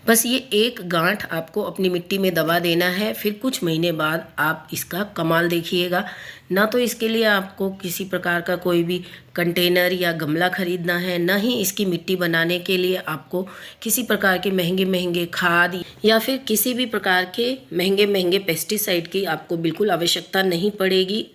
बस ये एक गांठ आपको अपनी मिट्टी में दबा देना है, फिर कुछ महीने बाद आप इसका कमाल देखिएगा। ना तो इसके लिए आपको किसी प्रकार का कोई भी कंटेनर या गमला खरीदना है, ना ही इसकी मिट्टी बनाने के लिए आपको किसी प्रकार के महंगे महंगे खाद या फिर किसी भी प्रकार के महंगे महंगे पेस्टिसाइड की आपको बिल्कुल आवश्यकता नहीं पड़ेगी।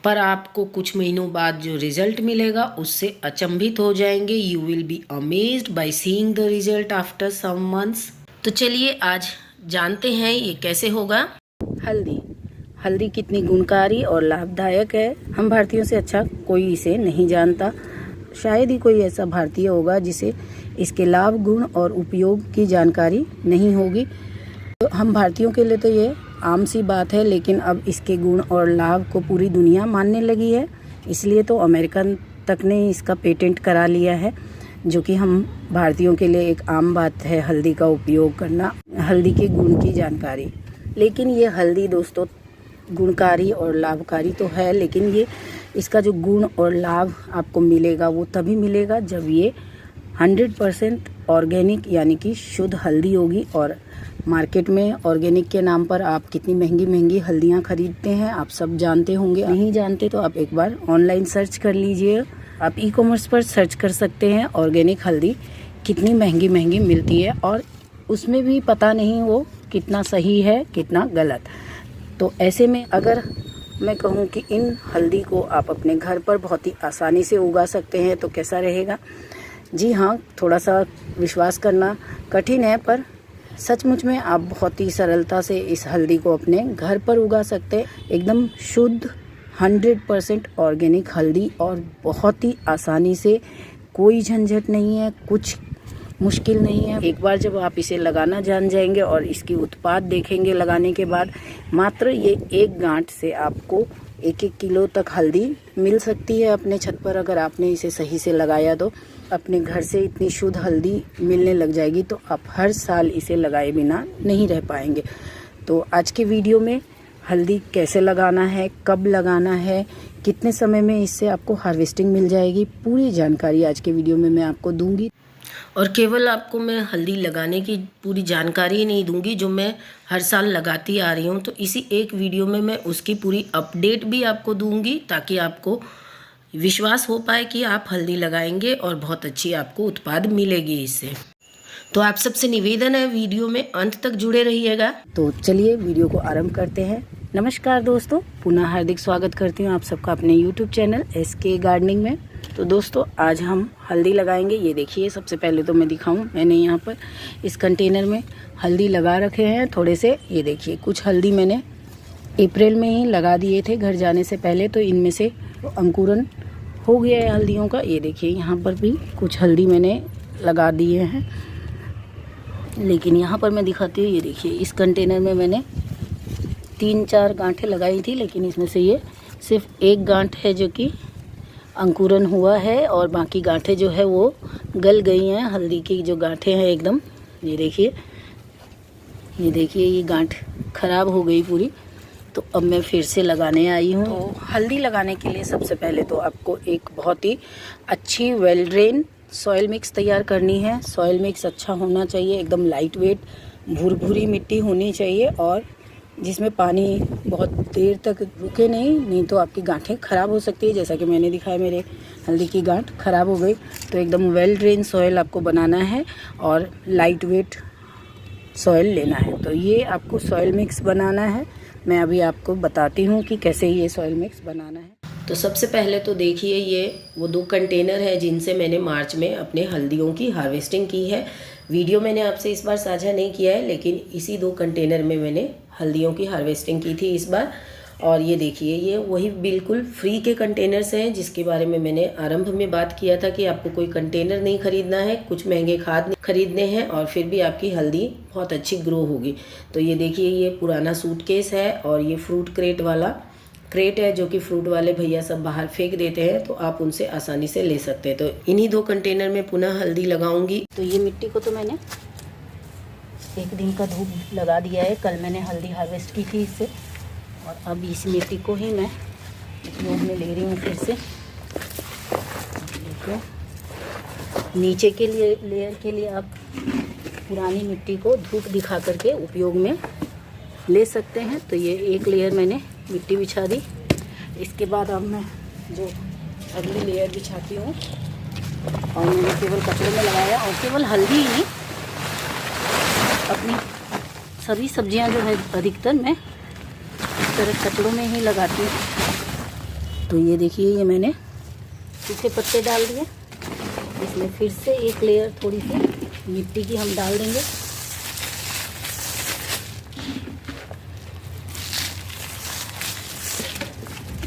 पर आपको कुछ महीनों बाद जो रिजल्ट मिलेगा उससे अचंभित हो जाएंगे। You will be amazed by seeing the result after some months. तो चलिए आज जानते हैं ये कैसे होगा। हल्दी कितनी गुणकारी और लाभदायक है, हम भारतीयों से अच्छा कोई इसे नहीं जानता। शायद ही कोई ऐसा भारतीय होगा जिसे इसके लाभ, गुण और उपयोग की जानकारी नहीं होगी। तो हम भारतीयों के लिए तो ये आम सी बात है, लेकिन अब इसके गुण और लाभ को पूरी दुनिया मानने लगी है। इसलिए तो अमेरिकन तक ने इसका पेटेंट करा लिया है, जो कि हम भारतीयों के लिए एक आम बात है हल्दी का उपयोग करना, हल्दी के गुण की जानकारी। लेकिन ये हल्दी दोस्तों गुणकारी और लाभकारी तो है, लेकिन ये इसका जो गुण और लाभ आपको मिलेगा वो तभी मिलेगा जब ये 100% ऑर्गेनिक यानी कि शुद्ध हल्दी होगी। और मार्केट में ऑर्गेनिक के नाम पर आप कितनी महंगी महंगी हल्दियाँ खरीदते हैं, आप सब जानते होंगे। नहीं जानते तो आप एक बार ऑनलाइन सर्च कर लीजिए, आप ई-कॉमर्स पर सर्च कर सकते हैं ऑर्गेनिक हल्दी कितनी महंगी महंगी मिलती है, और उसमें भी पता नहीं वो कितना सही है कितना गलत। तो ऐसे में अगर मैं कहूँ कि इन हल्दी को आप अपने घर पर बहुत ही आसानी से उगा सकते हैं तो कैसा रहेगा। जी हाँ, थोड़ा सा विश्वास करना कठिन है, पर सचमुच में आप बहुत ही सरलता से इस हल्दी को अपने घर पर उगा सकते हैं। एकदम शुद्ध 100% ऑर्गेनिक हल्दी, और बहुत ही आसानी से, कोई झंझट नहीं है, कुछ मुश्किल नहीं है। एक बार जब आप इसे लगाना जान जाएंगे और इसकी उत्पाद देखेंगे लगाने के बाद, मात्र ये एक गांठ से आपको 1-1 किलो तक हल्दी मिल सकती है अपने छत पर। अगर आपने इसे सही से लगाया तो अपने घर से इतनी शुद्ध हल्दी मिलने लग जाएगी, तो आप हर साल इसे लगाए बिना नहीं रह पाएंगे। तो आज के वीडियो में हल्दी कैसे लगाना है, कब लगाना है, कितने समय में इससे आपको हार्वेस्टिंग मिल जाएगी, पूरी जानकारी आज के वीडियो में मैं आपको दूंगी। और केवल आपको मैं हल्दी लगाने की पूरी जानकारी नहीं दूंगी जो मैं हर साल लगाती आ रही हूँ, तो इसी एक वीडियो में मैं उसकी पूरी अपडेट भी आपको दूंगी, ताकि आपको विश्वास हो पाए कि आप हल्दी लगाएंगे और बहुत अच्छी आपको उत्पाद मिलेगी इससे। तो आप सबसे निवेदन है वीडियो में अंत तक जुड़े रहिएगा। तो चलिए वीडियो को आरंभ करते हैं। नमस्कार दोस्तों, पुनः हार्दिक स्वागत करती हूँ आप सबका अपने YouTube चैनल SK गार्डनिंग में। तो दोस्तों आज हम हल्दी लगाएंगे। ये देखिए, सबसे पहले तो मैं दिखाऊं, मैंने यहाँ पर इस कंटेनर में हल्दी लगा रखे हैं थोड़े से। ये देखिए, कुछ हल्दी मैंने अप्रैल में ही लगा दिए थे घर जाने से पहले, तो इनमें से अंकुरन हो गया है हल्दियों का। ये देखिए, यहाँ पर भी कुछ हल्दी मैंने लगा दिए हैं, लेकिन यहाँ पर मैं दिखाती हूँ। ये देखिए, इस कंटेनर में मैंने 3-4 गांठें लगाई थी, लेकिन इसमें से ये सिर्फ एक गांठ है जो कि अंकुरन हुआ है, और बाकी गांठें जो है वो गल गई हैं। हल्दी की जो गांठें हैं एकदम, ये देखिए, ये गांठ खराब हो गई पूरी। तो अब मैं फिर से लगाने आई हूँ। तो हल्दी लगाने के लिए सबसे पहले तो आपको एक बहुत ही अच्छी वेल ड्रेन सॉइल मिक्स तैयार करनी है। सॉइल मिक्स अच्छा होना चाहिए, एकदम लाइट वेट भूरभूरी मिट्टी होनी चाहिए, और जिसमें पानी बहुत देर तक रुके नहीं तो आपकी गांठें ख़राब हो सकती है। जैसा कि मैंने दिखाया, मेरे हल्दी की गांठ ख़राब हो गई। तो एकदम वेल ड्रेन सॉइल आपको बनाना है और लाइट वेट सॉइल लेना है। तो ये आपको सॉइल मिक्स बनाना है। मैं अभी आपको बताती हूँ कि कैसे ये सॉइल मिक्स बनाना है। तो सबसे पहले तो देखिए, ये वो 2 कंटेनर है जिनसे मैंने मार्च में अपने हल्दियों की हार्वेस्टिंग की है। वीडियो मैंने आपसे इस बार साझा नहीं किया है, लेकिन इसी 2 कंटेनर में मैंने हल्दियों की हार्वेस्टिंग की थी इस बार। और ये देखिए, ये वही बिल्कुल फ्री के कंटेनर्स हैं जिसके बारे में मैंने आरंभ में बात किया था कि आपको कोई कंटेनर नहीं खरीदना है, कुछ महंगे खाद खरीदने हैं, और फिर भी आपकी हल्दी बहुत अच्छी ग्रो होगी। तो ये देखिए, ये पुराना सूटकेस है, और ये फ्रूट क्रेट वाला क्रेट है जो कि फ्रूट वाले भैया सब बाहर फेंक देते हैं, तो आप उनसे आसानी से ले सकते हैं। तो इन्हीं 2 कंटेनर में पुनः हल्दी लगाऊंगी। तो ये मिट्टी को तो मैंने 1 दिन का धूप लगा दिया है, कल मैंने हल्दी हार्वेस्ट की थी इससे, और अब इस मिट्टी को ही मैं उपयोग में ले रही हूँ फिर से। देखो, नीचे के लिए लेयर के लिए आप पुरानी मिट्टी को धूप दिखा करके उपयोग में ले सकते हैं। तो ये एक लेयर मैंने मिट्टी बिछा दी। इसके बाद अब मैं जो अगली लेयर बिछाती हूँ, और मैंने केवल कपड़े में लगाया, और केवल हल्दी ही नहीं, अपनी सभी सब्जियां जो है अधिकतर मैं इस तरह कचड़ों में ही लगाती हूँ। तो ये देखिए, ये मैंने सूखे पत्ते डाल दिए। इसमें फिर से एक लेयर थोड़ी सी मिट्टी की हम डाल देंगे।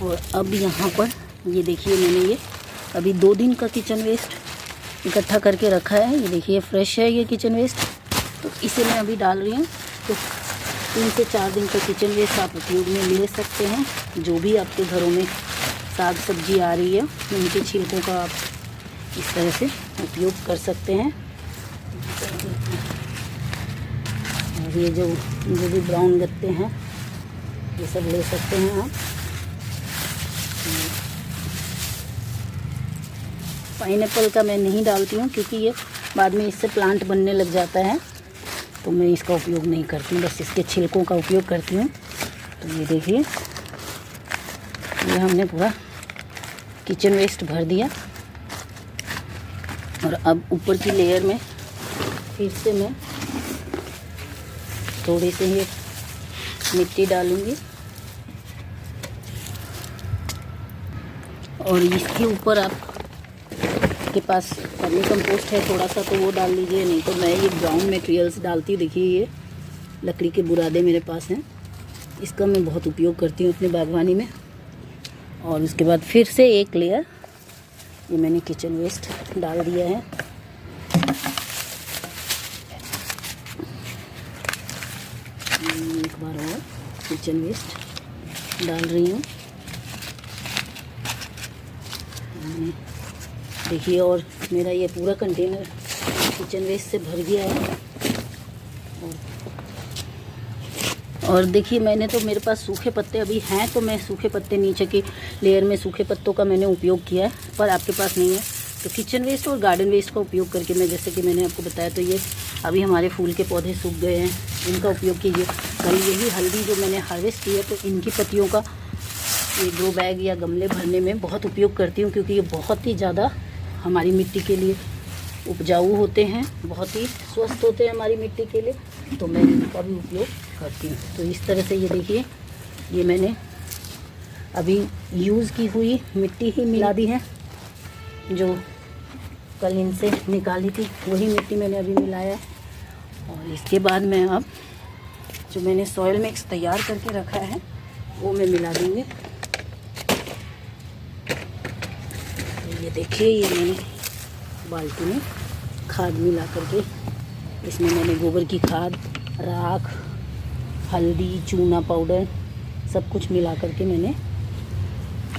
और अब यहाँ पर ये देखिए, मैंने ये अभी 2 दिन का किचन वेस्ट इकट्ठा करके रखा है। ये देखिए फ्रेश है ये किचन वेस्ट, तो इसे मैं अभी डाल रही हूँ। तो 3 से 4 दिन का किचन वेस्ट आप उपयोग में ले सकते हैं। जो भी आपके घरों में साग सब्जी आ रही है, उनके छिलकों का आप इस तरह से उपयोग कर सकते हैं। और ये जो भी ब्राउन गत्ते हैं, ये सब ले सकते हैं आप। पाइनएप्पल का मैं नहीं डालती हूँ, क्योंकि ये बाद में इससे प्लांट बनने लग जाता है, तो मैं इसका उपयोग नहीं करती हूँ, बस इसके छिलकों का उपयोग करती हूँ। तो ये देखिए, ये हमने पूरा किचन वेस्ट भर दिया। और अब ऊपर की लेयर में फिर से मैं थोड़ी सी ये मिट्टी डालूँगी, और इसके ऊपर आप के पास वर्मी कंपोस्ट है थोड़ा सा, तो वो डाल लीजिए। नहीं तो मैं ये ब्राउन मटेरियल्स डालती हूँ। देखिए, ये लकड़ी के बुरादे मेरे पास हैं, इसका मैं बहुत उपयोग करती हूँ अपनी बागवानी में। और उसके बाद फिर से एक लेयर ये मैंने किचन वेस्ट डाल दिया है। एक बार और किचन वेस्ट डाल रही हूँ। देखिए, और मेरा ये पूरा कंटेनर किचन वेस्ट से भर गया है। और देखिए, मैंने तो मेरे पास सूखे पत्ते अभी हैं, तो मैं सूखे पत्ते नीचे की लेयर में सूखे पत्तों का मैंने उपयोग किया है। पर आपके पास नहीं है तो किचन वेस्ट और गार्डन वेस्ट का उपयोग करके मैं, जैसे कि मैंने आपको बताया, तो ये अभी हमारे फूल के पौधे सूख गए हैं, इनका उपयोग कीजिए। कल यही हल्दी जो मैंने हार्वेस्ट की है, तो इनकी पत्तियों का ये ग्रो बैग या गमले भरने में बहुत उपयोग करती हूँ, क्योंकि ये बहुत ही ज़्यादा हमारी मिट्टी के लिए उपजाऊ होते हैं, बहुत ही स्वस्थ होते हैं हमारी मिट्टी के लिए, तो मैं इनका भी उपयोग करती हूँ। तो इस तरह से ये देखिए, ये मैंने अभी यूज़ की हुई मिट्टी ही मिला दी है, जो कल इनसे निकाली थी वही मिट्टी मैंने अभी मिलाया है। और इसके बाद मैं अब जो मैंने सॉइल मिक्स तैयार करके रखा है वो मैं मिला दूँगी। ये देखिए, ये मैंने बाल्टी में खाद मिला करके, इसमें मैंने गोबर की खाद, राख, हल्दी, चूना पाउडर सब कुछ मिला करके मैंने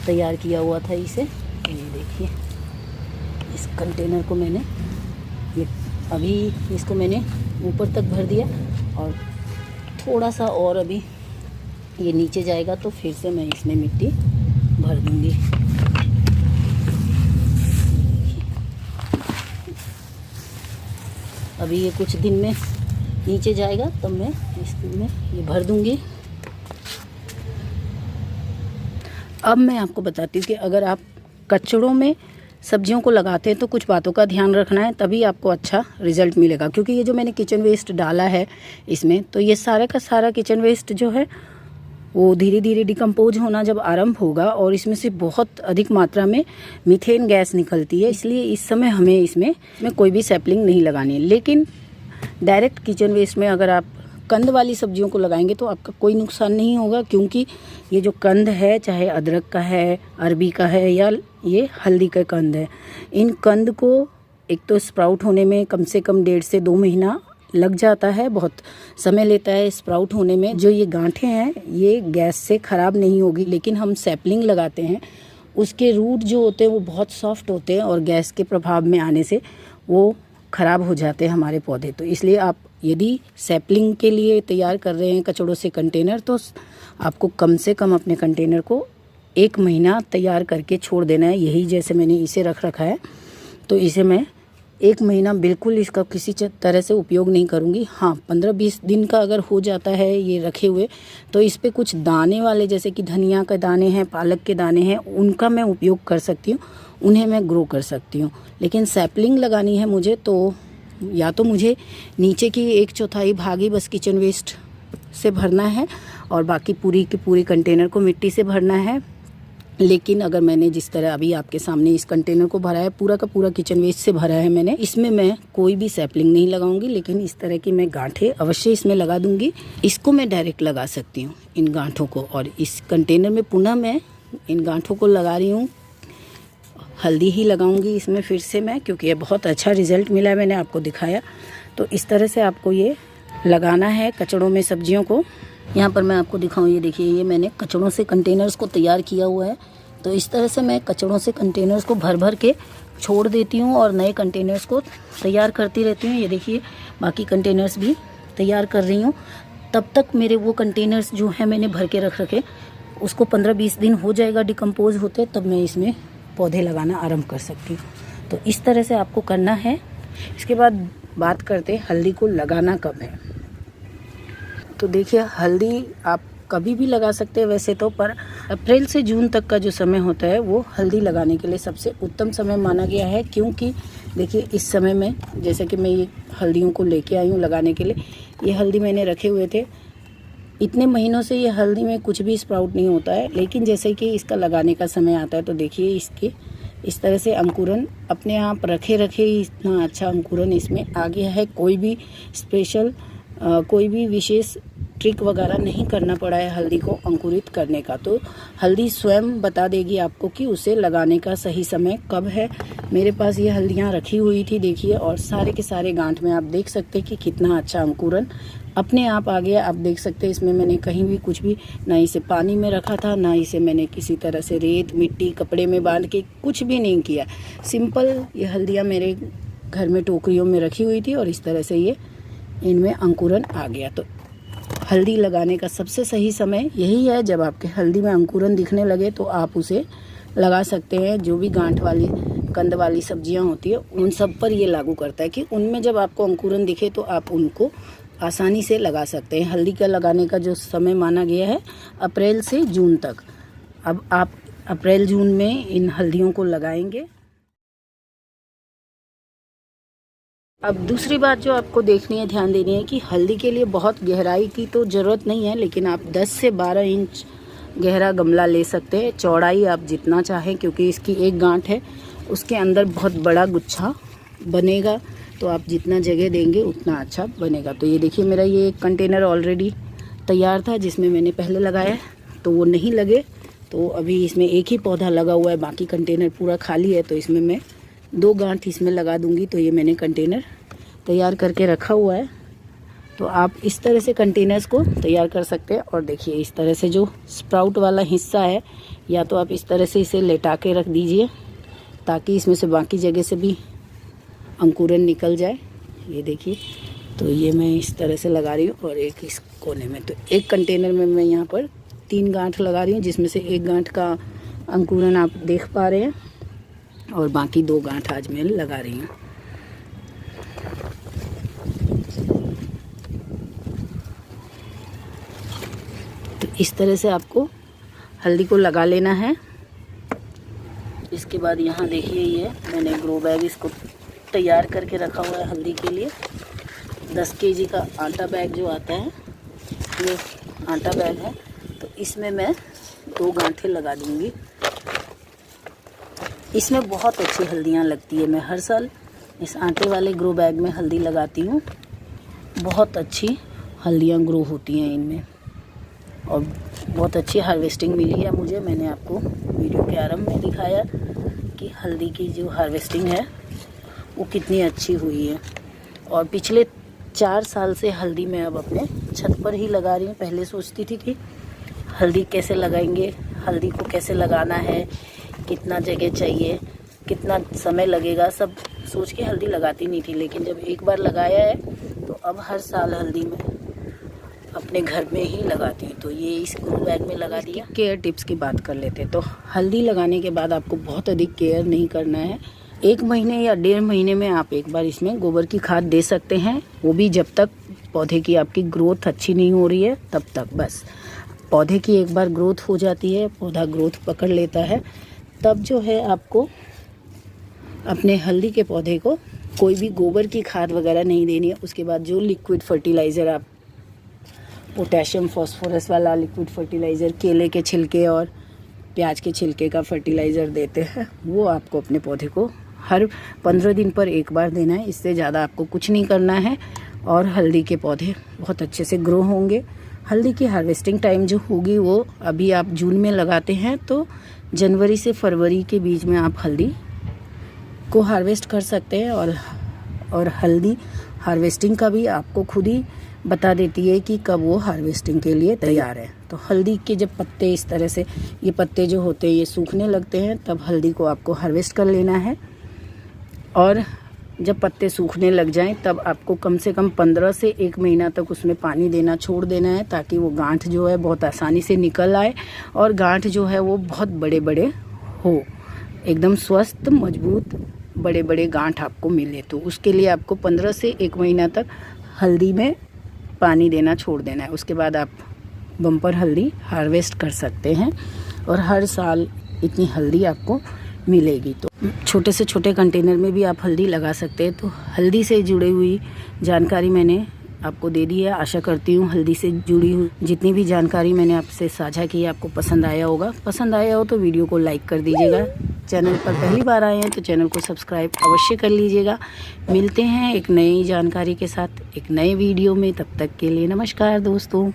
तैयार किया हुआ था इसे। ये देखिए, इस कंटेनर को मैंने ये अभी इसको मैंने ऊपर तक भर दिया, और थोड़ा सा और अभी ये नीचे जाएगा, तो फिर से मैं इसमें मिट्टी भर दूँगी। अभी ये कुछ दिन में नीचे जाएगा, तब मैं इसमें ये भर दूँगी। अब मैं आपको बताती हूँ कि अगर आप कचड़ों में सब्जियों को लगाते हैं तो कुछ बातों का ध्यान रखना है, तभी आपको अच्छा रिज़ल्ट मिलेगा। क्योंकि ये जो मैंने किचन वेस्ट डाला है इसमें, तो ये सारा का सारा किचन वेस्ट जो है वो धीरे धीरे डिकम्पोज होना जब आरंभ होगा, और इसमें से बहुत अधिक मात्रा में मीथेन गैस निकलती है। इसलिए इस समय हमें इसमें कोई भी सैपलिंग नहीं लगानी है। लेकिन डायरेक्ट किचन वेस्ट में अगर आप कंद वाली सब्जियों को लगाएंगे तो आपका कोई नुकसान नहीं होगा, क्योंकि ये जो कंद है, चाहे अदरक का है, अरबी का है, या ये हल्दी का कंद है, इन कंद को एक तो स्प्राउट होने में कम से कम 1.5 से 2 महीना लग जाता है, बहुत समय लेता है स्प्राउट होने में। जो ये गांठें हैं ये गैस से ख़राब नहीं होगी, लेकिन हम सैपलिंग लगाते हैं, उसके रूट जो होते हैं वो बहुत सॉफ्ट होते हैं, और गैस के प्रभाव में आने से वो ख़राब हो जाते हैं हमारे पौधे। तो इसलिए आप यदि सैपलिंग के लिए तैयार कर रहे हैं कचड़ों से कंटेनर, तो आपको कम से कम अपने कंटेनर को 1 महीना तैयार करके छोड़ देना है। यही जैसे मैंने इसे रख रखा है, तो इसे मैं 1 महीना बिल्कुल इसका किसी तरह से उपयोग नहीं करूँगी। हाँ, 15-20 दिन का अगर हो जाता है ये रखे हुए, तो इस पे कुछ दाने वाले जैसे कि धनिया के दाने हैं, पालक के दाने हैं, उनका मैं उपयोग कर सकती हूँ, उन्हें मैं ग्रो कर सकती हूँ। लेकिन सैपलिंग लगानी है मुझे, तो या तो मुझे नीचे की 1/4 भाग ही बस किचन वेस्ट से भरना है और बाकी पूरी की पूरी कंटेनर को मिट्टी से भरना है। लेकिन अगर मैंने जिस तरह अभी आपके सामने इस कंटेनर को भरा है, पूरा का पूरा किचन वेस्ट से भरा है मैंने, इसमें मैं कोई भी सैपलिंग नहीं लगाऊंगी, लेकिन इस तरह की मैं गांठें अवश्य इसमें लगा दूंगी। इसको मैं डायरेक्ट लगा सकती हूँ, इन गांठों को, और इस कंटेनर में पुनः मैं इन गांठों को लगा रही हूँ। हल्दी ही लगाऊंगी इसमें फिर से मैं, क्योंकि ये बहुत अच्छा रिजल्ट मिला है, मैंने आपको दिखाया। तो इस तरह से आपको ये लगाना है कचड़ों में सब्जियों को। यहाँ पर मैं आपको दिखाऊं, ये देखिए, ये मैंने कचड़ों से कंटेनर्स को तैयार किया हुआ है। तो इस तरह से मैं कचड़ों से कंटेनर्स को भर भर के छोड़ देती हूँ और नए कंटेनर्स को तैयार करती रहती हूँ। ये देखिए, बाकी कंटेनर्स भी तैयार कर रही हूँ। तब तक मेरे वो कंटेनर्स जो है मैंने भर के रख रखे, उसको 15-20 दिन हो जाएगा डिकम्पोज होते, तब मैं इसमें पौधे लगाना आरंभ कर सकती हूँ। तो इस तरह से आपको करना है। इसके बाद बात करते हल्दी को लगाना कब है। तो देखिए, हल्दी आप कभी भी लगा सकते हैं वैसे तो, पर अप्रैल से जून तक का जो समय होता है वो हल्दी लगाने के लिए सबसे उत्तम समय माना गया है। क्योंकि देखिए, इस समय में जैसे कि मैं ये हल्दियों को लेके आई हूँ लगाने के लिए, ये हल्दी मैंने रखे हुए थे इतने महीनों से। ये हल्दी में कुछ भी स्प्राउट नहीं होता है, लेकिन जैसे कि इसका लगाने का समय आता है तो देखिए, इसके इस तरह से अंकुरन अपने आप रखे ही इतना अच्छा अंकुरन इसमें आ गया है। कोई भी स्पेशल कोई भी विशेष ट्रिक वगैरह नहीं करना पड़ा है हल्दी को अंकुरित करने का। तो हल्दी स्वयं बता देगी आपको कि उसे लगाने का सही समय कब है। मेरे पास ये हल्दियाँ रखी हुई थी, देखिए, और सारे के सारे गांठ में आप देख सकते हैं कि कितना अच्छा अंकुरन अपने आप आ गया। आप देख सकते हैं, इसमें मैंने कहीं भी कुछ भी, ना इसे पानी में रखा था, ना इसे मैंने किसी तरह से रेत मिट्टी कपड़े में बांध के कुछ भी नहीं किया। सिंपल ये हल्दियाँ मेरे घर में टोकरियों में रखी हुई थी और इस तरह से ये इनमें अंकुरन आ गया। तो हल्दी लगाने का सबसे सही समय यही है, जब आपके हल्दी में अंकुरन दिखने लगे तो आप उसे लगा सकते हैं। जो भी गांठ वाली कंद वाली सब्जियां होती है उन सब पर ये लागू करता है कि उनमें जब आपको अंकुरन दिखे तो आप उनको आसानी से लगा सकते हैं। हल्दी का लगाने का जो समय माना गया है अप्रैल से जून तक। अब आप अप्रैल जून में इन हल्दियों को लगाएंगे। अब दूसरी बात जो आपको देखनी है, ध्यान देनी है कि हल्दी के लिए बहुत गहराई की तो ज़रूरत नहीं है, लेकिन आप 10 से 12 इंच गहरा गमला ले सकते हैं। चौड़ाई आप जितना चाहें, क्योंकि इसकी एक गांठ है, उसके अंदर बहुत बड़ा गुच्छा बनेगा, तो आप जितना जगह देंगे उतना अच्छा बनेगा। तो ये देखिए, मेरा ये एक कंटेनर ऑलरेडी तैयार था जिसमें मैंने पहले लगाया, तो वो नहीं लगे, तो अभी इसमें एक ही पौधा लगा हुआ है, बाकी कंटेनर पूरा खाली है। तो इसमें मैं 2 गांठ इसमें लगा दूंगी। तो ये मैंने कंटेनर तैयार करके रखा हुआ है। तो आप इस तरह से कंटेनर्स को तैयार कर सकते हैं। और देखिए, इस तरह से जो स्प्राउट वाला हिस्सा है, या तो आप इस तरह से इसे लेटा के रख दीजिए ताकि इसमें से बाकी जगह से भी अंकुरन निकल जाए। ये देखिए, तो ये मैं इस तरह से लगा रही हूँ और एक इस कोने में। तो एक कंटेनर में मैं यहाँ पर 3 गांठ लगा रही हूँ, जिसमें से एक गांठ का अंकुरन आप देख पा रहे हैं और बाकी 2 गांठ आज मैं लगा रही हूँ। तो इस तरह से आपको हल्दी को लगा लेना है। इसके बाद यहाँ देखिए, ये मैंने ग्रो बैग इसको तैयार करके रखा हुआ है हल्दी के लिए। 10 केजी का आटा बैग जो आता है, ये आटा बैग है। तो इसमें मैं 2 गांठें लगा दूँगी। इसमें बहुत अच्छी हल्दियाँ लगती है। मैं हर साल इस आटे वाले ग्रो बैग में हल्दी लगाती हूँ। बहुत अच्छी हल्दियाँ ग्रो होती हैं इनमें और बहुत अच्छी हार्वेस्टिंग मिली है मुझे। मैंने आपको वीडियो के आरंभ में दिखाया कि हल्दी की जो हार्वेस्टिंग है वो कितनी अच्छी हुई है। और पिछले 4 साल से हल्दी मैं अब अपने छत पर ही लगा रही हूँ। पहले सोचती थी कि हल्दी कैसे लगाएंगे, हल्दी को कैसे लगाना है, कितना जगह चाहिए, कितना समय लगेगा, सब सोच के हल्दी लगाती नहीं थी। लेकिन जब एक बार लगाया है तो अब हर साल हल्दी में अपने घर में ही लगाती हूँ। तो ये इस ग्रो बैग में लगा दिया। केयर टिप्स की बात कर लेते हैं। तो हल्दी लगाने के बाद आपको बहुत अधिक केयर नहीं करना है। 1 महीने या 1.5 महीने में आप एक बार इसमें गोबर की खाद दे सकते हैं, वो भी जब तक पौधे की आपकी ग्रोथ अच्छी नहीं हो रही है तब तक। बस पौधे की एक बार ग्रोथ हो जाती है, पौधा ग्रोथ पकड़ लेता है, तब जो है आपको अपने हल्दी के पौधे को कोई भी गोबर की खाद वगैरह नहीं देनी है। उसके बाद जो लिक्विड फर्टिलाइज़र आप पोटेशियम फॉस्फोरस वाला लिक्विड फर्टिलाइज़र केले के छिलके और प्याज के छिलके का फर्टिलाइज़र देते हैं, वो आपको अपने पौधे को हर 15 दिन पर एक बार देना है। इससे ज़्यादा आपको कुछ नहीं करना है और हल्दी के पौधे बहुत अच्छे से ग्रो होंगे। हल्दी की हार्वेस्टिंग टाइम जो होगी वो अभी आप जून में लगाते हैं तो जनवरी से फरवरी के बीच में आप हल्दी को हार्वेस्ट कर सकते हैं। और हल्दी हार्वेस्टिंग का भी आपको खुद ही बता देती है कि कब वो हार्वेस्टिंग के लिए तैयार है। तो हल्दी के जब पत्ते इस तरह से ये पत्ते जो होते हैं ये सूखने लगते हैं, तब हल्दी को आपको हार्वेस्ट कर लेना है। और जब पत्ते सूखने लग जाएं तब आपको कम से कम 15 से 1 महीना तक उसमें पानी देना छोड़ देना है, ताकि वो गांठ जो है बहुत आसानी से निकल आए और गांठ जो है वो बहुत बड़े बड़े हो, एकदम स्वस्थ मजबूत बड़े बड़े गांठ आपको मिले। तो उसके लिए आपको 15 से 1 महीना तक हल्दी में पानी देना छोड़ देना है। उसके बाद आप बम्पर हल्दी हार्वेस्ट कर सकते हैं और हर साल इतनी हल्दी आपको मिलेगी। तो छोटे से छोटे कंटेनर में भी आप हल्दी लगा सकते हैं। तो हल्दी से जुड़ी हुई जानकारी मैंने आपको दे दी है। आशा करती हूँ हल्दी से जुड़ी हुई जितनी भी जानकारी मैंने आपसे साझा की आपको पसंद आया होगा। पसंद आया हो तो वीडियो को लाइक कर दीजिएगा। चैनल पर पहली बार आए हैं तो चैनल को सब्सक्राइब अवश्य कर लीजिएगा। मिलते हैं एक नई जानकारी के साथ एक नए वीडियो में, तब तक के लिए नमस्कार दोस्तों।